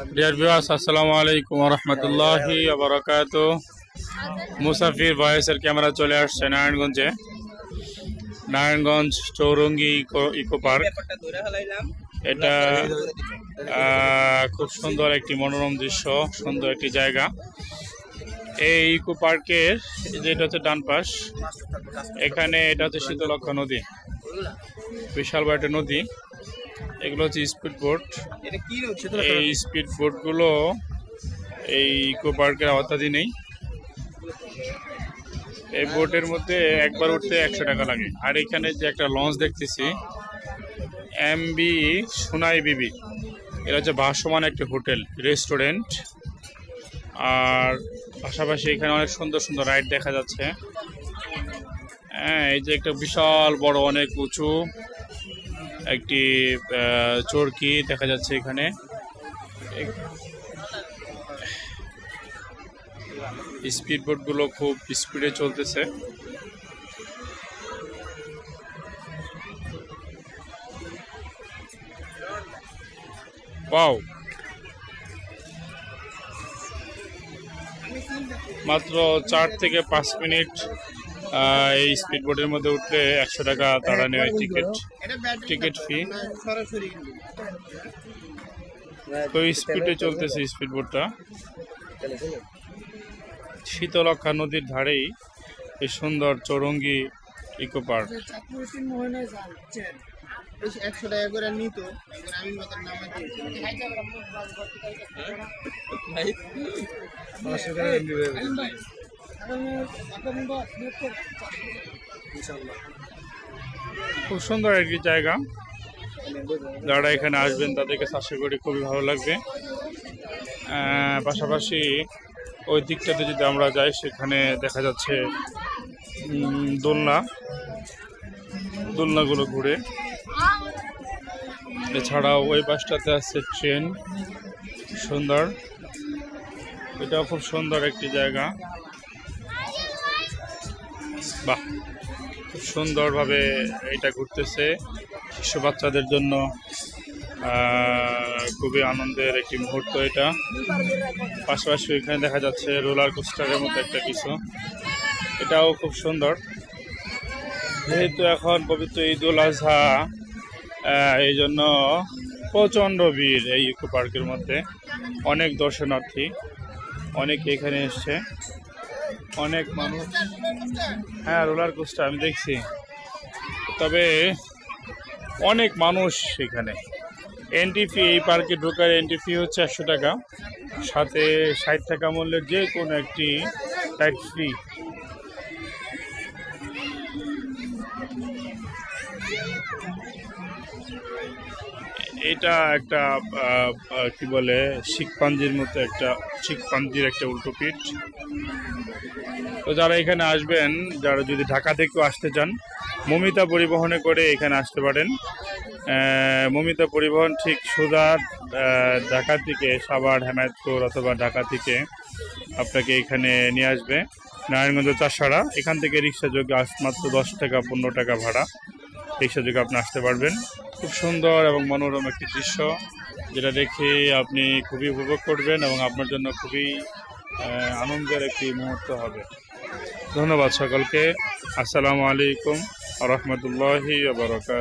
Dear viewers, আসসালামু আলাইকুম ওয়া রাহমাতুল্লাহি ওয়া বারাকাতুহু। মুসাফির ভয়েসের ক্যামেরা চলে আসছে নারায়ণগঞ্জ চৌরঙ্গি ইকো পার্ক। এটা খুব সুন্দর একটি মনোরম দৃশ্য, সুন্দর একটি জায়গা। এই ইকো পার্কের যেটা হচ্ছে ডান পাশ, এখানে এটা হচ্ছে শীতলক্ষ্যা নদী, বিশাল বড় একটা নদী। এগুলো হচ্ছে স্পিড বোট। এই স্পিড বোটগুলো এই ইকো পার্কের আওতাধীনেই। এই বোটের মধ্যে একবার উঠতে 100 টাকা লাগে। আর এখানে যে একটা লঞ্চ দেখতেছি, এমবি সোনাই বিবি, এটা হচ্ছে ভাসমান একটি হোটেল রেস্টুরেন্ট। আর পাশাপাশি এখানে অনেক সুন্দর সুন্দর রাইড দেখা যাচ্ছে। হ্যাঁ, এই যে একটা বিশাল বড় অনেক উঁচু একটি চরকি দেখা যাচ্ছে এখানে। স্পিড বোটগুলো খুব স্পিডে চলতেছে। ওয়াও, মাত্র 4 থেকে 5 মিনিট এই স্পিড বোটের মধ্যে উঠলে 100 টাকা তারা নেয় টিকিট ফি। তো স্পিডে চলতেছে স্পিড বোটটা। শীতলক্ষ্যা নদীর ধারেই এই সুন্দর চৌরঙ্গি ইকো পার্ক। 100 টাকা করে নিত। খুব সুন্দর একটি জায়গা। যারা এখানে আসবেন তাদেরকে আশা করি খুবই ভালো লাগবে। পাশাপাশি ওই দিকটাতে যদি আমরা যাই, সেখানে দেখা যাচ্ছে দোলনাগুলো ঘুরে। এছাড়াও ওই পাশটাতে আছে ট্রেন, সুন্দর। এটাও খুব সুন্দর একটি জায়গা। বাহ, খুব সুন্দরভাবে এটা ঘুরতেছে। শিশু বাচ্চাদের জন্য খুবই আনন্দের একটি মুহূর্ত এটা। পাশাপাশি এখানে দেখা যাচ্ছে রোলার কোস্টারের মতো একটা কিছু, এটাও খুব সুন্দর। যেহেতু এখন পবিত্র ঈদুল আজহা, এই জন্য প্রচণ্ড ভিড় এই ইকো পার্কের মধ্যে। অনেক দর্শনার্থী, অনেকে এখানে এসছে, অনেক মানুষ। হ্যাঁ, রোলার কোস্টার আমি দেখছি, তবে অনেক মানুষ এখানে। এন্ট্রি ফি, এই পার্কে ঢোকার এন্ট্রি ফি হচ্ছে 100 টাকা, সাথে 60 টাকা মূল্যের যে কোনো একটি রাইড ফ্রি। এটা একটা কি বলে, শিখপাঞ্জির মতো একটা, শিখপাঞ্জির একটা উল্টো পিঠ। তো যারা এখানে আসবেন, যারা যদি ঢাকা থেকেও আসতে চান, মমিতা পরিবহনে করে এখানে আসতে পারেন। মমিতা পরিবহন ঠিক সোজা ঢাকা থেকে সাভার, হেমায়তপুর অথবা ঢাকা থেকে আপনাকে এখানে নিয়ে আসবে নারায়ণগঞ্জ চাষাড়া। এখান থেকে রিক্সা যোগে মাত্র 10 টাকা 15 টাকা ভাড়া, রিক্সা যোগে আপনি আসতে পারবেন। খুব সুন্দর এবং মনোরম একটি দৃশ্য, যেটা দেখে আপনি খুবই উপভোগ করবেন এবং আপনার জন্য খুবই আনন্দের একটি মুহূর্ত হবে। ধন্যবাদ সকলকে। আসসালামু আলাইকুম ওয়া রাহমাতুল্লাহি ওয়া বারাকাতুহু।